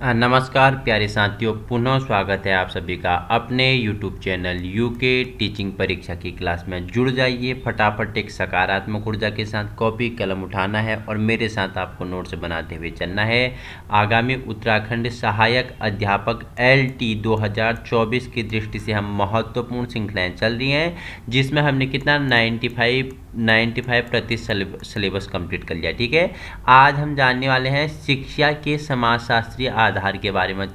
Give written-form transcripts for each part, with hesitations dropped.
नमस्कार प्यारे साथियों, पुनः स्वागत है आप सभी का अपने YouTube चैनल यूके टीचिंग परीक्षा की क्लास में। जुड़ जाइए फटाफट, एक सकारात्मक ऊर्जा के साथ कॉपी कलम उठाना है और मेरे साथ आपको नोट्स बनाते हुए चलना है। आगामी उत्तराखंड सहायक अध्यापक LT 2024 की दृष्टि से हम महत्वपूर्ण श्रृंखलाएँ चल रही हैं, जिसमें हमने कितना 95% सिलेबस कंप्लीट कर लिया। ठीक है, आज हम जानने वाले हैं शिक्षा के समाजशास्त्रीय आधार के बारे में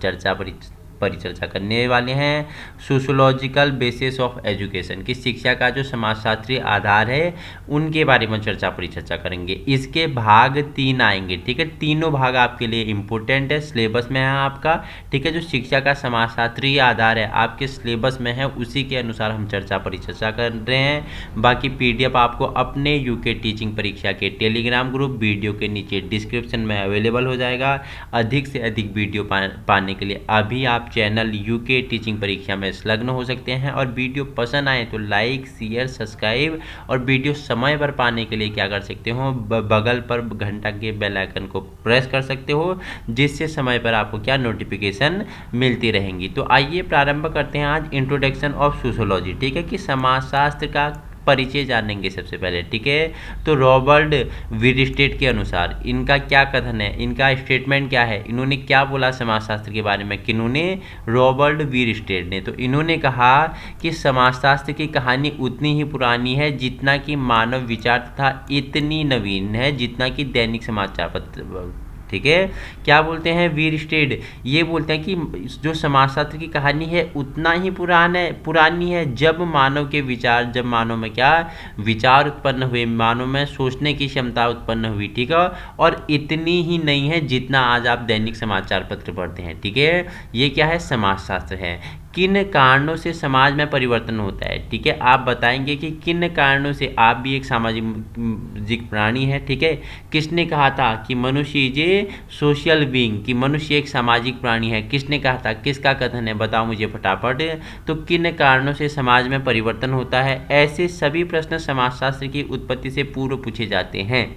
परिचर्चा करने वाले हैं। सोशोलॉजिकल बेसिस ऑफ एजुकेशन की शिक्षा का जो समाजशास्त्रीय आधार है उनके बारे में परिचर्चा करेंगे। इसके भाग 3 आएंगे। ठीक है, तीनों भाग आपके लिए इम्पोर्टेंट है, सिलेबस में है आपका। ठीक है, जो शिक्षा का समाजशास्त्रीय आधार है आपके सिलेबस में है, उसी के अनुसार हम परिचर्चा कर रहे हैं। बाकी PDF आपको अपने यूके टीचिंग परीक्षा के टेलीग्राम ग्रुप वीडियो के नीचे डिस्क्रिप्शन में अवेलेबल हो जाएगा। अधिक से अधिक वीडियो पाने के लिए अभी आप चैनल यूके टीचिंग परीक्षा में संलग्न हो सकते हैं। और वीडियो पसंद आए तो लाइक, शेयर, सब्सक्राइब, और वीडियो समय पर पाने के लिए क्या कर सकते हो, बगल पर घंटा के बेल आइकन को प्रेस कर सकते हो, जिससे समय पर आपको क्या नोटिफिकेशन मिलती रहेंगी। तो आइए प्रारंभ करते हैं आज इंट्रोडक्शन ऑफ सोशोलॉजी। ठीक है, कि समाजशास्त्र का परिचय जानेंगे सबसे पहले। ठीक है, तो रॉबर्ट वीरस्टेड के अनुसार इनका क्या कथन है, इनका स्टेटमेंट क्या है, इन्होंने क्या बोला समाजशास्त्र के बारे में, किन्होंने, रॉबर्ट वीरस्टेड ने। तो इन्होंने कहा कि समाजशास्त्र की कहानी उतनी ही पुरानी है जितना कि मानव विचार तथा इतनी नवीन है जितना कि दैनिक समाचार पत्र। ठीक है, क्या बोलते हैं वीरस्टेड, ये बोलते हैं कि जो समाजशास्त्र की कहानी है उतना ही पुरानी है जब मानव के विचार, जब मानव में क्या विचार उत्पन्न हुए, मानव में सोचने की क्षमता उत्पन्न हुई। ठीक है, और इतनी ही नहीं है जितना आज आप दैनिक समाचार पत्र पढ़ते हैं। ठीक है, ये क्या है, समाजशास्त्र है। किन कारणों से समाज में परिवर्तन होता है। ठीक है, आप बताएंगे कि किन कारणों से, आप भी एक सामाजिक प्राणी है। ठीक है, किसने कहा था कि मनुष्य इज ए सोशल बीइंग, कि मनुष्य एक सामाजिक प्राणी है, किसने कहा था, किसका कथन है, बताओ मुझे फटाफट। तो किन कारणों से समाज में परिवर्तन होता है, ऐसे सभी प्रश्न समाजशास्त्र की उत्पत्ति से पूर्व पूछे जाते हैं।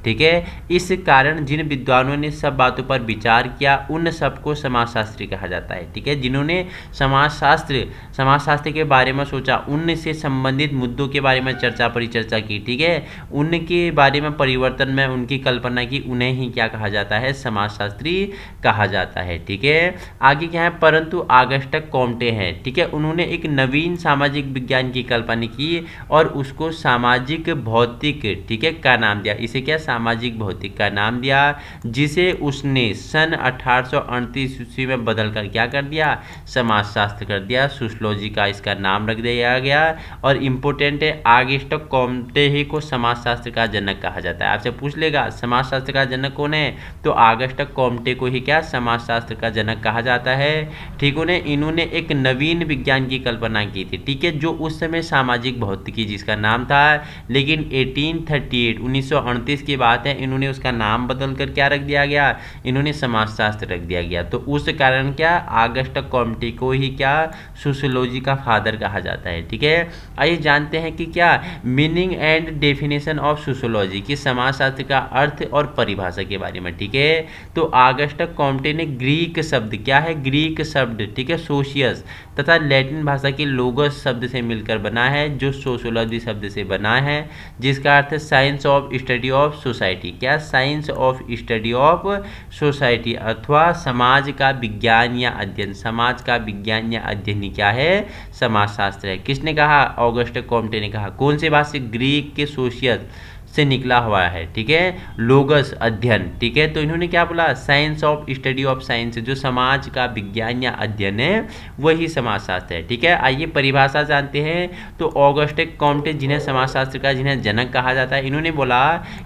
ठीक है, इस कारण जिन विद्वानों ने सब बातों पर विचार किया उन सबको समाजशास्त्री कहा जाता है। ठीक है, जिन्होंने समाजशास्त्र के बारे में सोचा, उनसे संबंधित मुद्दों के बारे में परिचर्चा की। ठीक है, उनके बारे में परिवर्तन में उनकी कल्पना की, उन्हें ही क्या कहा जाता है, समाजशास्त्री कहा जाता है। ठीक है, आगे क्या है, परंतु ऑगस्टस कॉम्टे हैं। ठीक है, उन्होंने एक नवीन सामाजिक विज्ञान की कल्पना की और उसको सामाजिक भौतिक, ठीक है, का नाम दिया। इसे क्या, सामाजिक भौतिक का नाम दिया, जिसे उसने सन 1838 ईस्वी में बदलकर क्या कर दिया, समाजशास्त्र कर दिया। सोशोलॉजी का इसका नाम रख दिया गया। और इम्पोर्टेंट है, ऑगस्टस कॉम्टे ही को समाजशास्त्र का जनक कहा जाता है। आपसे पूछ लेगा समाजशास्त्र का जनक कौन है, तो ऑगस्टस कॉम्टे को ही क्या समाजशास्त्र का जनक कहा जाता है। ठीक है, इन्होंने एक नवीन विज्ञान की कल्पना की थी। ठीक है, जो उस समय सामाजिक भौतिकी जिसका नाम था, लेकिन 1938 की बात है, इन्होंने उसका नाम बदल कर क्या रख दिया गया, इन्होंने समाजशास्त्र रख दिया गया। तो उस कारण क्या, ऑगस्टस कॉम्टे को ही क्या सोशियोलॉजी का फादर कहा जाता है। ठीक है, आइए जानते हैं कि क्या meaning and definition of sociology, की समाजशास्त्र का अर्थ और परिभाषा के बारे में। ठीक है, तो ऑगस्टस कॉम्टे ने ग्रीक शब्द, क्या है, ग्रीक शब्द, ठीक है, सोशियस, तथा लैटिन भाषा के लोगस शब्द से मिलकर बना है, जो सोशियोलॉजी शब्द से बना है, जिसका अर्थ है science of study of society. क्या, science of study of society, अथवा समाज का विज्ञान या अध्ययन। समाज का विज्ञान या अध्ययन ही क्या है, समाजशास्त्र है। किसने कहा, ऑगस्टस कॉम्टे ने कहा। कौन से भाषा से, ग्रीक के सोशियस से निकला हुआ है। ठीक है, लोगस अध्ययन। ठीक है, तो इन्होंने क्या बोला, science of study of science, जो समाज का विज्ञान या अध्ययन है वही समाजशास्त्र है। ठीक है, आइए परिभाषा जानते हैं। तो ऑगस्टस कॉम्टे, जिन्हें समाजशास्त्र का जिन्हें जनक कहा जाता है, इन्होंने बोला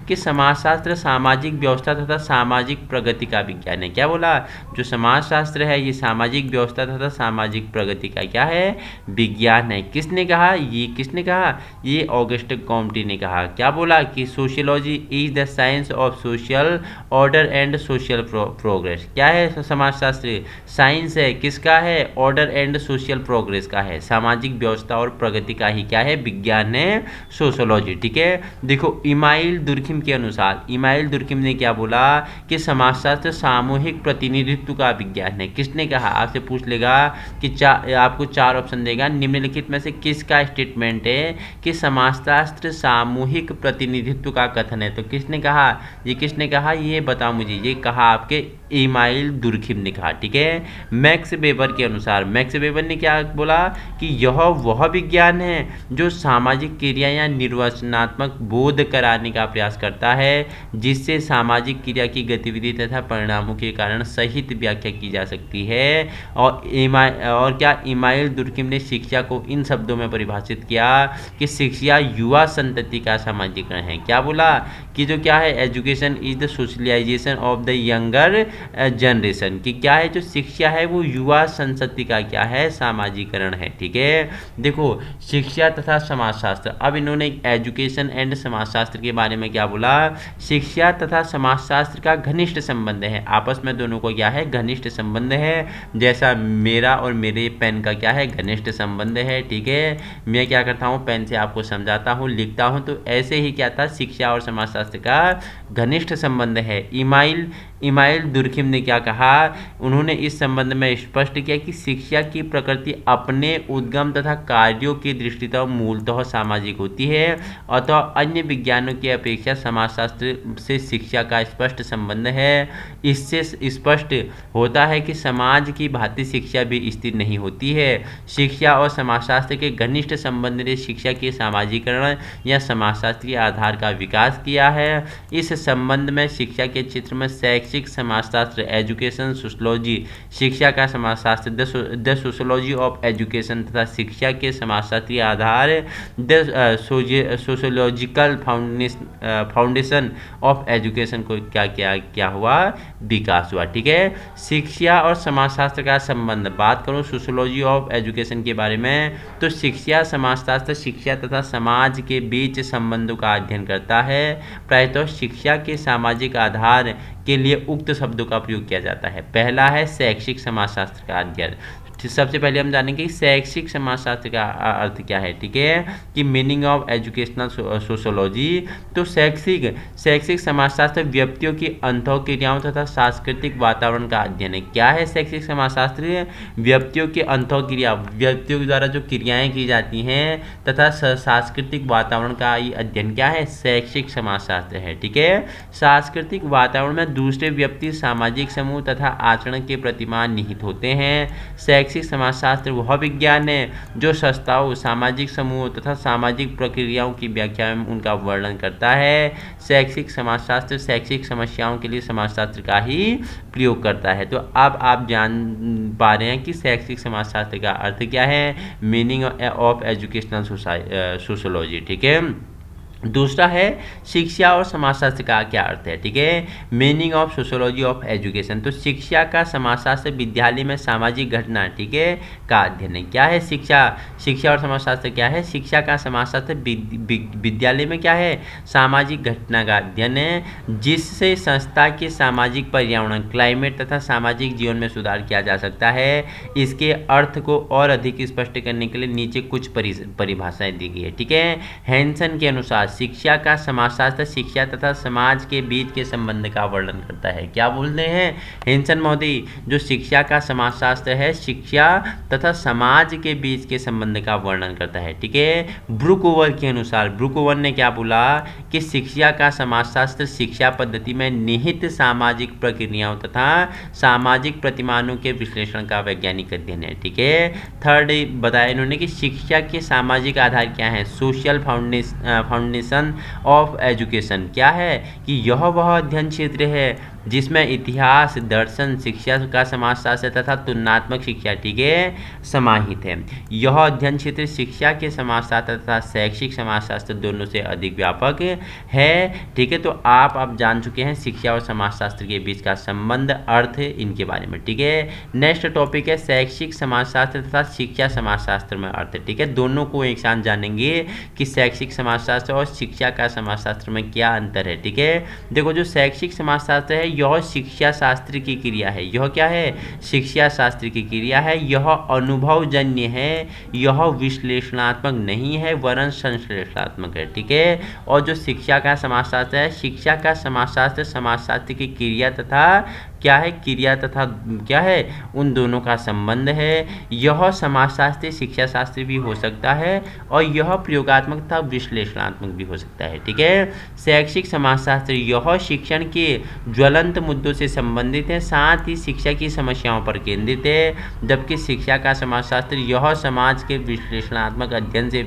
कि समाजशास्त्र सामाजिक व्यवस्था तथा सामाजिक प्रगति का विज्ञान है। क्या बोला, जो समाजशास्त्र है ये सामाजिक व्यवस्था तथा सामाजिक प्रगति का क्या है, विज्ञान है। किसने कहा, ये किसने कहा, ये ऑगस्टस कॉम्टे ने कहा। क्या बोला कि sociology is the science of social order and social progress. क्या है समाजशास्त्र? साइंस है, किसका है? ऑर्डर एंड सोशल प्रोग्रेस का है, सामाजिक व्यवस्था और प्रगति का ही क्या है? विज्ञान है सोशियोलॉजी। ठीक है, देखो इमाइल दुर्खिम के अनुसार, इमाइल दुर्खिम ने क्या बोला कि समाजशास्त्र सामूहिक प्रतिनिधित्व का विज्ञान है। किसने कहा? आपसे पूछ लेगा कि आपको 4 ऑप्शन देगा, निम्नलिखित में से किसका स्टेटमेंट है कि समाजशास्त्र सामूहिक प्रतिनिधित्व का कथन है? तो किसने कहा? ये किसने कहा? ये बताओ मुझे। ये कहा आपके इमाइल दुर्खिम ने कहा। ठीक है, मैक्स वेबर के अनुसार, मैक्स वेबर ने क्या बोला कि यह वह विज्ञान है जो सामाजिक क्रिया या निर्वचनात्मक बोध कराने का प्रयास करता है जिससे सामाजिक क्रिया की गतिविधि तथा परिणामों के कारण सहित व्याख्या की जा सकती है। और क्या इमाइल दुर्खिम ने शिक्षा को इन शब्दों में परिभाषित किया कि शिक्षा युवा संतति का सामाजिकरण है। क्या बोला कि जो क्या है? Education is the socialisation of the younger generation. की क्या है? जो शिक्षा है वो युवा संतति का क्या है? सामाजिकरण है। ठीक है, देखो शिक्षा तथा समाजशास्त्र, अब इन्होंने एजुकेशन एंड समाजशास्त्र के बारे में क्या बोला? शिक्षा तथा समाजशास्त्र का घनिष्ठ संबंध है, आपस में दोनों को क्या है? घनिष्ठ संबंध है, जैसा मेरा और मेरे पेन का क्या है? घनिष्ठ संबंध है। ठीक है, मैं क्या करता हूँ? पेन से आपको समझाता हूँ, लिखता हूँ, तो ऐसे ही क्या था? शिक्षा और समाजशास्त्र का घनिष्ठ संबंध है। इमाइल दुर्खिम ने क्या कहा? उन्होंने इस संबंध में स्पष्ट किया कि शिक्षा की प्रकृति अपने उद्गम तथा कार्यों की दृष्टितः मूलतः सामाजिक होती है, अतः अन्य विज्ञानों की अपेक्षा समाजशास्त्र से शिक्षा का स्पष्ट संबंध है। इससे स्पष्ट होता है कि समाज की भांति शिक्षा भी स्थिर नहीं होती है। शिक्षा और समाजशास्त्र के घनिष्ठ संबंध ने शिक्षा के सामाजिकरण या समाजशास्त्रीय आधार का विकास किया है। इस संबंध में शिक्षा के क्षेत्र में शैक्षिक समाजशास्त्र, एजुकेशन सोशियोलॉजी, शिक्षा का समाजशास्त्र द सोशियोलॉजी ऑफ एजुकेशन तथा शिक्षा के समाजशास्त्रीय आधार the sociological foundation of education को क्या हुआ? विकास हुआ। ठीक है, शिक्षा और समाजशास्त्र का संबंध, बात करूं सोशियोलॉजी ऑफ एजुकेशन के बारे में, तो शिक्षा समाजशास्त्र शिक्षा तथा समाज के बीच संबंधों का अध्ययन करता है। प्रायतः शिक्षा के सामाजिक आधार के लिए उक्त शब्दों का प्रयोग किया जाता है। पहला है शैक्षिक समाजशास्त्र का अध्ययन। सबसे पहले हम जानेंगे कि शैक्षिक समाजशास्त्र का अर्थ क्या है। ठीक है, कि मीनिंग ऑफ एजुकेशनल सोशियोलॉजी, तो शैक्षिक समाजशास्त्र व्यक्तियों की अंतःक्रियाओं तथा सांस्कृतिक वातावरण का अध्ययन है। क्या है शैक्षिक समाजशास्त्र? व्यक्तियों की अंतःक्रिया, व्यक्तियों द्वारा जो क्रियाएं की जाती हैं तथा सांस्कृतिक वातावरण का ही अध्ययन क्या है? शैक्षिक समाजशास्त्र है। ठीक है, सांस्कृतिक वातावरण में दूसरे व्यक्ति, सामाजिक समूह तथा आचरण के प्रतिमान निहित होते हैं। शैक्षिक समाजशास्त्र वह विज्ञान है जो संस्थाओं, सामाजिक समूहों तथा सामाजिक प्रक्रियाओं की व्याख्या में उनका वर्णन करता है। शैक्षिक समाजशास्त्र शैक्षिक समस्याओं के लिए समाजशास्त्र का ही प्रयोग करता है। तो अब आप जान पा रहे हैं कि शैक्षिक समाजशास्त्र का अर्थ क्या है, मीनिंग ऑफ एजुकेशनल सोशियोलॉजी। ठीक है, दूसरा है शिक्षा और समाजशास्त्र का क्या अर्थ है। ठीक है, meaning of sociology of education, तो शिक्षा का समाजशास्त्र विद्यालय में सामाजिक घटना, ठीक है, का अध्ययन है। क्या है शिक्षा और समाजशास्त्र क्या है? शिक्षा का समाजशास्त्र विद्यालय में क्या है? सामाजिक घटना का अध्ययन है जिससे संस्था के सामाजिक पर्यावरण, क्लाइमेट तथा सामाजिक जीवन में सुधार किया जा सकता है। इसके अर्थ को और अधिक स्पष्ट करने के लिए नीचे कुछ परिभाषाएं दी गई है। ठीक है, हैंसन के अनुसार शिक्षा का समाजशास्त्र शिक्षा तथा समाज के बीच के संबंध का वर्णन करता है। क्या बोलते हैं हैंसन महोदय? जो शिक्षा का समाजशास्त्र है शिक्षा तथा समाज के बीच के संबंध का वर्णन करता है। ठीक है, ब्रूकओवर के अनुसार, ब्रूकओवर ने क्या बोला कि शिक्षा का समाजशास्त्र शिक्षा पद्धति में निहित सामाजिक प्रक्रियाओं तथा सामाजिक प्रतिमानों के विश्लेषण का वैज्ञानिक अध्ययन है। ठीक है, थर्ड बताया इन्होंने कि शिक्षा के सामाजिक आधार क्या है? Social foundation of education. क्या है कि यह वह अध्ययन क्षेत्र है जिसमें इतिहास, दर्शन, शिक्षा का समाजशास्त्र तथा तुलनात्मक शिक्षा, ठीक है, समाहित है। यह अध्ययन क्षेत्र शिक्षा के समाजशास्त्र तथा शैक्षिक समाजशास्त्र दोनों से अधिक व्यापक है, ठीक है। तो आप जान चुके हैं शिक्षा और समाजशास्त्र के बीच का संबंध, अर्थ इनके बारे में, ठीक है। नेक्स्ट टॉपिक है शैक्षिक समाजशास्त्र तथा शिक्षा समाजशास्त्र में अर्थ, ठीक है। दोनों को एक साथ जानेंगे कि शैक्षिक समाजशास्त्र और शिक्षा का समाजशास्त्र में क्या अंतर है, ठीक है। देखो जो शैक्षिक समाजशास्त्र है यह शिक्षा शास्त्र की क्रिया है। यह क्या है? शिक्षा शास्त्र की क्रिया है। यह अनुभवजन्य है, यह विश्लेषणात्मक नहीं है वरन संश्लेषणात्मक है, ठीक है। और जो शिक्षा का समाजशास्त्र है, शिक्षा का समाजशास्त्र समाजशास्त्र की क्रिया तथा क्या है? क्रिया तथा क्या है? उन दोनों का संबंध है। यह समाजशास्त्री शिक्षा शास्त्र भी हो सकता है और यह प्रयोगात्मक तथा विश्लेषणात्मक भी हो सकता है, ठीक है। शैक्षिक समाजशास्त्र यह शिक्षण के ज्वलंत मुद्दों से संबंधित है, साथ ही शिक्षा की समस्याओं पर केंद्रित है, जबकि शिक्षा का समाजशास्त्र यह समाज के विश्लेषणात्मक अध्ययन से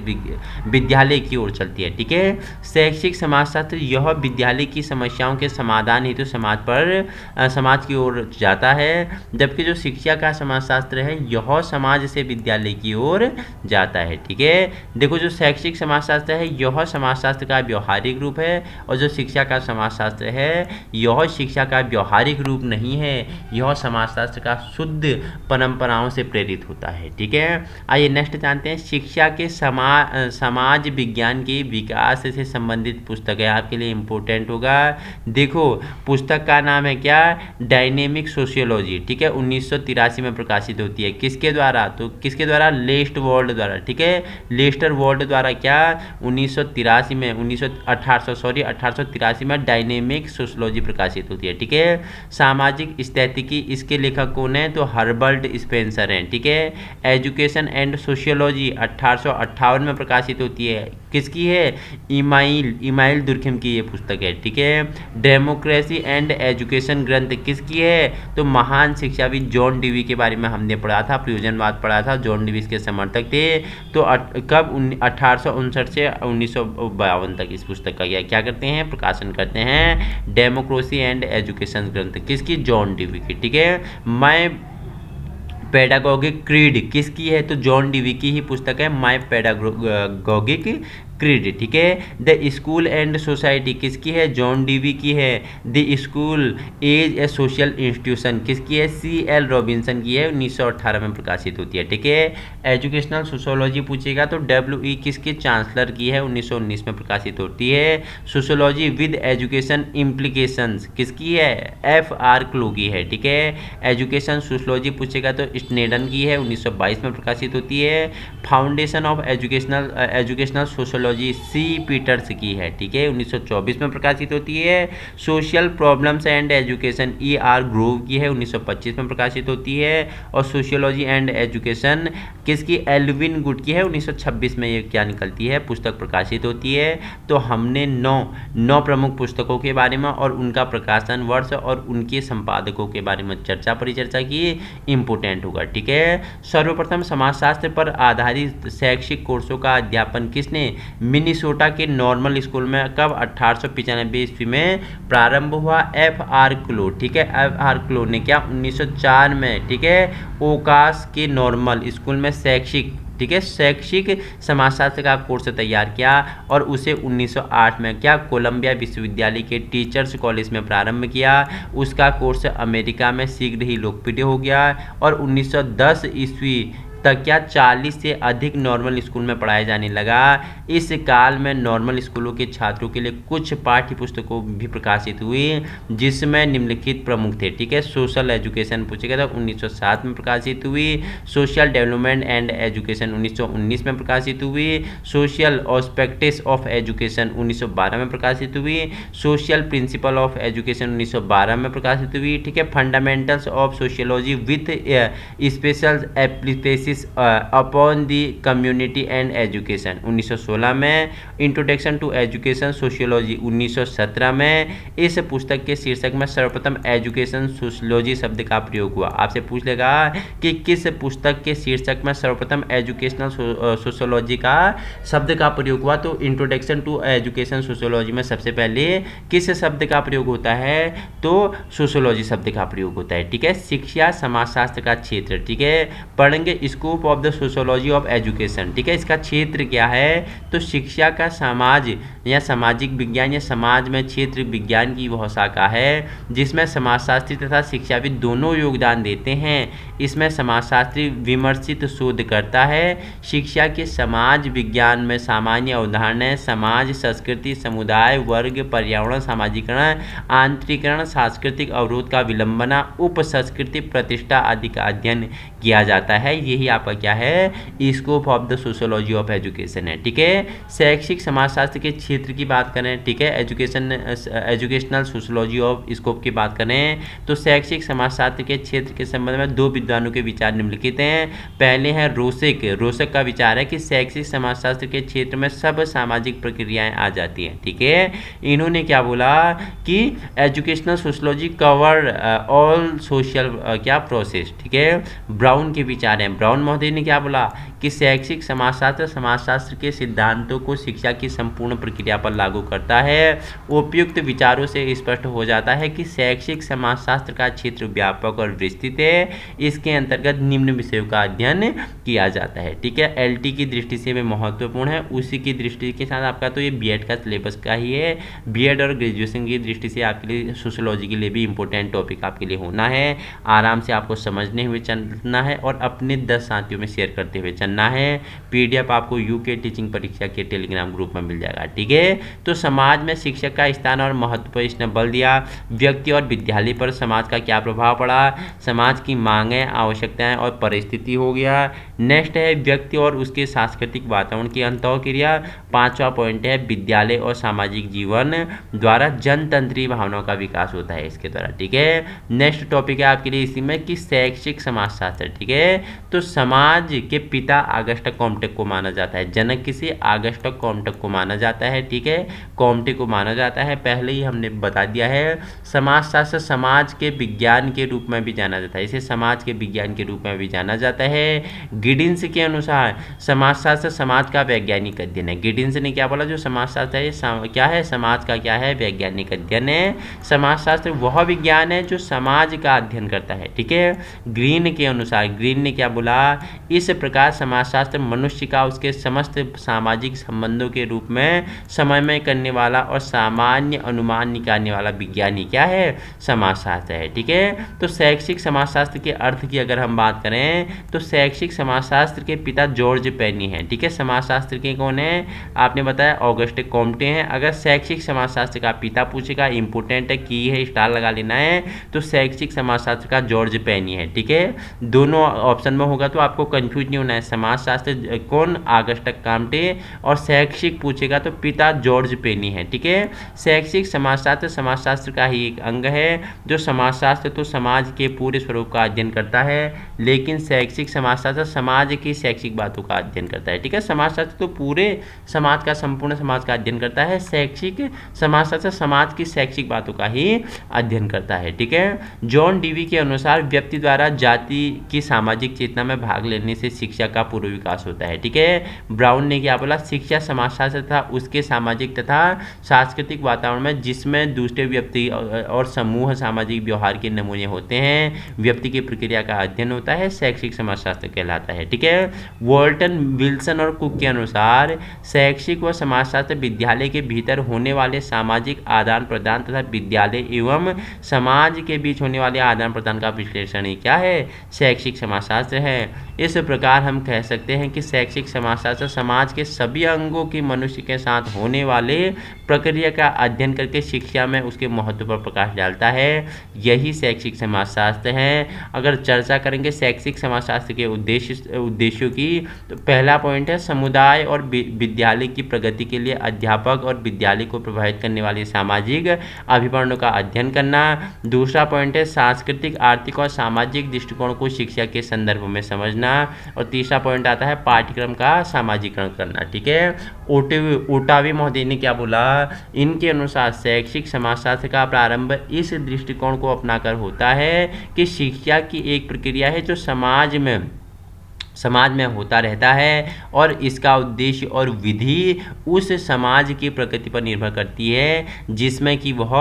विद्यालय की ओर चलती है, ठीक है। शैक्षिक समाजशास्त्र यह विद्यालय की समस्याओं के समाधान हेतु समाज की ओर जाता है, जबकि जो शिक्षा का समाजशास्त्र है यह समाज से विद्यालय की ओर जाता है, ठीक है। देखो जो शैक्षिक समाजशास्त्र है यह समाजशास्त्र का व्यवहारिक रूप है और जो शिक्षा का समाजशास्त्र है यह शिक्षा का व्यवहारिक रूप नहीं है, यह समाजशास्त्र का शुद्ध परंपराओं से प्रेरित होता है, ठीक है। आइए नेक्स्ट जानते हैं शिक्षा के समाज विज्ञान के विकास से संबंधित पुस्तक है, आपके लिए इंपॉर्टेंट होगा। देखो पुस्तक का नाम है क्या? डायनेमिक सोशियोलॉजी, ठीक है, 1983 में प्रकाशित होती है। किसके द्वारा? तो किसके द्वारा? लेस्टर वॉल्ड द्वारा, ठीक है। लेस्टर वॉल्ड द्वारा क्या 1983 में 1883 में डायनेमिक सोशियोलॉजी प्रकाशित होती है, ठीक है। सामाजिक स्थितिकी, इसके लेखक कौन है? तो हर्बर्ट स्पेंसर हैं, ठीक है। एजुकेशन एंड सोशियोलॉजी 1858 में प्रकाशित होती है। किसकी है? इमाइल दुर्खिम की ये पुस्तक है, ठीक है। डेमोक्रेसी एंड एजुकेशन ग्रंथ किसकी है? तो महान शिक्षाविद जॉन डीवी के बारे में हमने पढ़ा था, प्रयोजनवाद पढ़ा था, जॉन डीवी इसके समर्थक थे। तो कब 1859 से 1952 तक इस पुस्तक का क्या करते हैं? प्रकाशन करते हैं। डेमोक्रेसी एंड एजुकेशन ग्रंथ किसकी? जॉन डीवी की, ठीक है। माय पेडागोगिक क्रीड किसकी है? तो जॉन डीवी की ही पुस्तक है, माय पेडागोगिक क्रीड, ठीक है। द स्कूल एंड सोसाइटी किसकी है? जॉन डीवी की है। The school as a social institution किसकी है? CL रॉबिन्सन की है, 1918 में प्रकाशित होती है, ठीक है। एजुकेशनल सोशियोलॉजी पूछेगा तो WE किसके? चांसलर की है, 1919 में प्रकाशित होती है। सोशियोलॉजी विद एजुकेशन इम्प्लीकेशंस किसकी है? FR क्लो की है, ठीक है। एजुकेशन सोशियोलॉजी पूछेगा तो स्नेडन की है, 1922 में प्रकाशित होती है। Foundation of educational sociology C Peters की है, ठीक है, 1924 में प्रकाशित होती है। Social problems and education ER Grove की है, 1925 में प्रकाशित होती है। और सोशियोलॉजी एंड एजुकेशन किसकी? एल्विन गुड की है, 1926 में ये क्या निकलती है? पुस्तक प्रकाशित होती है। तो हमने 9 प्रमुख पुस्तकों के बारे में और उनका प्रकाशन वर्ष और उनके संपादकों के बारे में परिचर्चा की, इंपोर्टेंट होगा, ठीक है। सर्वप्रथम समाजशास्त्र पर आधारित शैक्षिक कोर्सों का अध्यापन किसने? मिनीसोटा के नॉर्मल स्कूल में कब? 1895 ईस्वी में प्रारंभ हुआ। FR क्लो, ठीक है। FR क्लो ने क्या 1904 में, ठीक है, ओकास के नॉर्मल स्कूल में शैक्षिक, ठीक है, शैक्षिक समाजशास्त्र का कोर्स तैयार किया और उसे 1908 में क्या कोलंबिया विश्वविद्यालय के टीचर्स कॉलेज में प्रारंभ किया। उसका कोर्स अमेरिका में शीघ्र ही लोकप्रिय हो गया और 1910 ईस्वी तक क्या 40 से अधिक नॉर्मल स्कूल में पढ़ाया जाने लगा। इस काल में नॉर्मल स्कूलों के छात्रों के लिए कुछ पाठ्य पुस्तकों भी प्रकाशित हुई जिसमें निम्नलिखित प्रमुख थे, ठीक है। सोशल एजुकेशन पूछेगा तो 1907 में प्रकाशित हुई। सोशल डेवलपमेंट एंड एजुकेशन 1919 में प्रकाशित हुई। सोशल ऑस्पेक्ट्स ऑफ एजुकेशन 1912 में प्रकाशित हुई। सोशल प्रिंसिपल ऑफ एजुकेशन 1912 में प्रकाशित हुई, ठीक है। Fundamentals of sociology with special application basis upon the community and education 1916 में, इंट्रोडक्शन टू एजुकेशन सोशियोलॉजी 1917 में। इस पुस्तक के शीर्षक में सर्वप्रथम एजुकेशन सोशियोलॉजी शब्द का प्रयोग हुआ। आपसे पूछ लेगा कि किस पुस्तक के शीर्षक में सर्वप्रथम एजुकेशनल सोशियोलॉजी का शब्द का प्रयोग हुआ, तो इंट्रोडक्शन टू एजुकेशन सोशियोलॉजी में सबसे पहले किस शब्द का प्रयोग होता है, तो सोशियोलॉजी शब्द का प्रयोग होता है। ठीक है, शिक्षा समाजशास्त्र का क्षेत्र। ठीक है, पढ़ेंगे scope of the sociology of education. ठीक है, इसका क्षेत्र क्या है, तो शिक्षा का समाज या सामाजिक विज्ञान या समाज में क्षेत्र विज्ञान की वह शाखा है जिसमें समाजशास्त्री तथा शिक्षाविद दोनों योगदान देते हैं। इसमें समाजशास्त्री विमर्शित शोध करता है। शिक्षा के समाज विज्ञान में सामान्य अवधारणाएं समाज, संस्कृति, समुदाय, वर्ग, पर्यावरण, सामाजिकरण, आंतरिकरण, सांस्कृतिक अवरोध का विलंबना, उप संस्कृति, प्रतिष्ठा आदि का अध्ययन किया जाता है। यही आपका क्या है, scope of the sociology of education है। ठीक है, शैक्षिक समाजशास्त्र के क्षेत्र की बात करें, ठीक है, एजुकेशनल सोशियोलॉजी ऑफ स्कोप की बात करें, तो शैक्षिक समाजशास्त्र के क्षेत्र के संबंध में दो विद्वानों के विचार निम्नलिखित हैं। पहले है रोसेक का विचार है कि शैक्षिक समाजशास्त्र के क्षेत्र में सब सामाजिक प्रक्रियाएं आ जाती हैं। ठीक है, इन्होंने क्या बोला कि educational sociology cover all social क्या प्रोसेस। ठीक है, ब्राउन के विचार हैं। ब्राउन महोदय ने क्या बोला कि शैक्षिक समाजशास्त्र के सिद्धांतों को शिक्षा की संपूर्ण प्रक्रिया पर लागू करता है। उपयुक्त विचारों से स्पष्ट हो जाता है कि शैक्षिक समाजशास्त्र का क्षेत्र व्यापक और विस्तृत है। इसके अंतर्गत निम्न विषयों का अध्ययन किया जाता है। ठीक है, एलटी की दृष्टि से भी महत्वपूर्ण है। उसी की दृष्टि के साथ आपका तो ये बीएड का सिलेबस का ही है। बीएड और ग्रेजुएशन की दृष्टि से आपके लिए सोशियोलॉजी के लिए भी इंपॉर्टेंट टॉपिक आपके लिए होना है। आराम से आपको समझने हुए चलना है और अपने 10 साथियों में शेयर करते हुए चलना है। पीडीएफ आपको यूके टीचिंग परीक्षा के टेलीग्राम ग्रुप में मिल जाएगा। ठीक है, तो समाज में शिक्षक का स्थान और महत्व पर इसने बल दिया। व्यक्ति और विद्यालय पर समाज का क्या प्रभाव पड़ा, समाज की मांगें, आवश्यकताएं और परिस्थिति हो गया। नेक्स्ट है व्यक्ति और उसके सांस्कृतिक वातावरण की अंतःक्रिया। 5वां पॉइंट है विद्यालय और सामाजिक जीवन द्वारा जनतंत्रीय भावनाओं का विकास होता है इसके द्वारा। ठीक है, नेक्स्ट टॉपिक है आपके लिए इसी में कि शैक्षिक समाजशास्त्र। ठीक है, तो समाज के पिता अगस्टस कॉम्टे को माना जाता है। जनक किसे, अगस्टस कॉम्टे को माना जाता है। ठीक है, कॉम्टे को माना जाता है, पहले ही हमने बता दिया है। समाजशास्त्र समाज के विज्ञान के रूप में भी जाना जाता है, इसे समाज के विज्ञान के रूप में भी जाना जाता है। गिडिंस के अनुसार समाजशास्त्र समाज का वैज्ञानिक अध्ययन है। गिडिंस ने क्या बोला, जो समाजशास्त्र है क्या है, समाज का क्या है, वैज्ञानिक अध्ययन है। समाजशास्त्र वह विज्ञान है जो समाज का अध्ययन करता है। ठीक है, ग्रीन के अनुसार, ग्रीन ने क्या बोला, इस प्रकार समाजशास्त्र मनुष्य का उसके समस्त सामाजिक संबंधों के रूप में समन्वय करने वाला और सामान्य अनुमान निकालने वाला विज्ञानी क्या है, समाजशास्त्र है। ठीक है, तो शैक्षिक समाजशास्त्र के अर्थ की अगर हम बात करें तो शैक्षिक समाजशास्त्र के पिता जॉर्ज पेनी हैं। ठीक है, समाजशास्त्र के कौन है, आपने बताया ऑगस्टे कॉम्टे हैं। अगर शैक्षिक समाजशास्त्र का पिता पूछेगा, इंपोर्टेंट है, की है, स्टार लगा लेना है, तो शैक्षिक समाजशास्त्र का जॉर्ज पेनी है। ठीक है, दोनों ऑप्शन में होगा तो आपको कंफ्यूज नहीं होना है। समाजशास्त्र कौन, अगस्टस कॉम्टे, और शैक्षिक पूछेगा तो पिता जॉर्ज पेनी है। ठीक है, शैक्षिक समाजशास्त्र समाजशास्त्र का ही एक अंग है। जो समाजशास्त्र तो समाज के पूरे स्वरूप का अध्ययन करता है, लेकिन शैक्षिक समाजशास्त्र समाज की शैक्षिक बातों का अध्ययन करता है। ठीक है, समाजशास्त्र तो पूरे समाज का, संपूर्ण समाज का अध्ययन करता है, शैक्षिक समाजशास्त्र समाज की शैक्षिक बातों का ही अध्ययन करता है। ठीक है, जॉन डीवी के अनुसार व्यक्ति द्वारा जाति की सामाजिक चेतना में भाग लेने से शिक्षा का पूर्व विकास होता है। ठीक है, ब्राउन ने क्या बोला, शिक्षा समाजशास्त्र तथा उसके सामाजिक तथा सांस्कृतिक वातावरण में जिसमें दूसरे व्यक्ति और समूह सामाजिक व्यवहार के नमूने होते हैं, व्यक्ति की प्रक्रिया का अध्ययन होता है, शैक्षिक समाजशास्त्र कहलाता है। ठीक है, वॉल्टन, विल्सन और कुक के अनुसार शैक्षिक व समाजशास्त्र विद्यालय के भीतर होने वाले सामाजिक आदान प्रदान तथा विद्यालय एवं समाज के बीच होने वाले आदान प्रदान का विश्लेषण ही क्या है, शैक्षिक समाजशास्त्र है। इस प्रकार हम कह सकते हैं कि शैक्षिक समाजशास्त्र समाज के सभी अंगों की मनुष्य के साथ होने वाले प्रक्रिया का अध्ययन करके शिक्षा में उसके महत्व पर प्रकाश डालता है। यही शैक्षिक समाजशास्त्र है। अगर चर्चा करेंगे शैक्षिक समाजशास्त्र के उद्देश्य उद्देश्यों की। तो पहला पॉइंट है समुदाय और विद्यालय की प्रगति के लिए अध्यापक और विद्यालय को प्रभावित करने वाले सामाजिक अभिकरणों का अध्ययन करना। दूसरा पॉइंट है सांस्कृतिक, आर्थिक और सामाजिक दृष्टिकोण को शिक्षा के संदर्भ में समझना। और तीसरा पॉइंट आता है पाठ्यक्रम का सामाजिकरण करना। ठीक है, ओटावे महोदय ने क्या बोला, इनके अनुसार शैक्षिक समाजशास्त्र का प्रारंभ इस दृष्टिकोण को अपनाकर होता है कि शिक्षा की एक प्रक्रिया है जो समाज में होता रहता है और इसका उद्देश्य और विधि उस समाज की प्रकृति पर निर्भर करती है जिसमें कि वह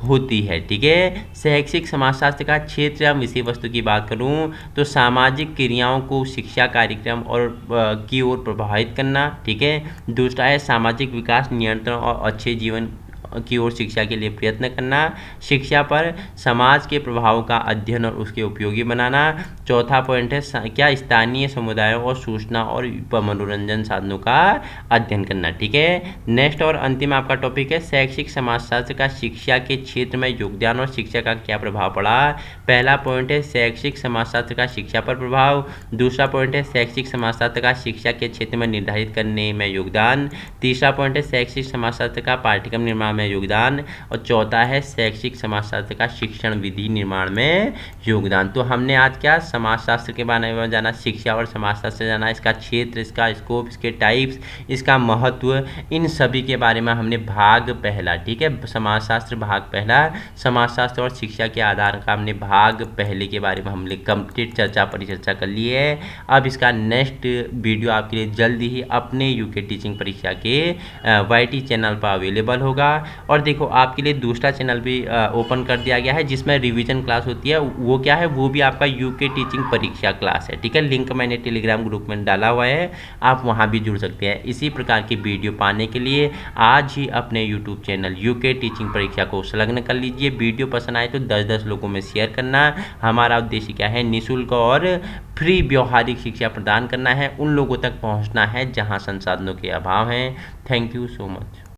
होती है। ठीक है, शैक्षिक समाजशास्त्र का क्षेत्र या विषय वस्तु की बात करूं तो सामाजिक क्रियाओं को शिक्षा कार्यक्रम और की ओर प्रभावित करना। ठीक है, दूसरा है सामाजिक विकास, नियंत्रण और अच्छे जीवन की ओर शिक्षा के लिए प्रयत्न करना। शिक्षा पर समाज के प्रभाव का अध्ययन और उसके उपयोगी बनाना। चौथा पॉइंट है क्या स्थानीय समुदायों और सूचना और मनोरंजन साधनों का अध्ययन करना। ठीक है, नेक्स्ट और अंतिम आपका टॉपिक है शैक्षिक समाजशास्त्र का शिक्षा के क्षेत्र में योगदान और शिक्षा का क्या प्रभाव पड़ा। पहला पॉइंट है शैक्षिक समाजशास्त्र का शिक्षा पर प्रभाव। दूसरा पॉइंट है शैक्षिक समाजशास्त्र का शिक्षा के क्षेत्र में निर्धारित करने में योगदान। तीसरा पॉइंट है शैक्षिक समाजशास्त्र का पाठ्यक्रम निर्माण में योगदान। और चौथा है शैक्षिक समाजशास्त्र का शिक्षण विधि निर्माण में योगदान। तो हमने आज क्या समाजशास्त्र के बारे में जाना, शिक्षा और समाजशास्त्र जाना, इसका क्षेत्र, इसका स्कोप, इसके टाइप्स, इसका महत्व, इन सभी के बारे में हमने भाग पहला, ठीक है, समाजशास्त्र भाग पहला, समाजशास्त्र और शिक्षा के आधार का हमने भाग पहले के बारे में हमने कंप्लीट परिचर्चा कर ली है। अब इसका नेक्स्ट वीडियो आपके लिए जल्दी ही अपने यूके टीचिंग परीक्षा के YT चैनल पर अवेलेबल होगा। और देखो आपके लिए दूसरा चैनल भी ओपन कर दिया गया है जिसमें रिवीजन क्लास होती है। वो क्या है, वो भी आपका यूके टीचिंग परीक्षा क्लास है। ठीक है, लिंक मैंने टेलीग्राम ग्रुप में डाला हुआ है, आप वहां भी जुड़ सकते हैं। इसी प्रकार की वीडियो पाने के लिए आज ही अपने यूट्यूब चैनल यूके टीचिंग परीक्षा को संलग्न कर लीजिए। वीडियो पसंद आए तो 10-10 लोगों में शेयर करना। हमारा उद्देश्य क्या है, निःशुल्क और फ्री व्यवहारिक शिक्षा प्रदान करना है, उन लोगों तक पहुंचना है जहां संसाधनों के अभाव हैं। Thank you so much.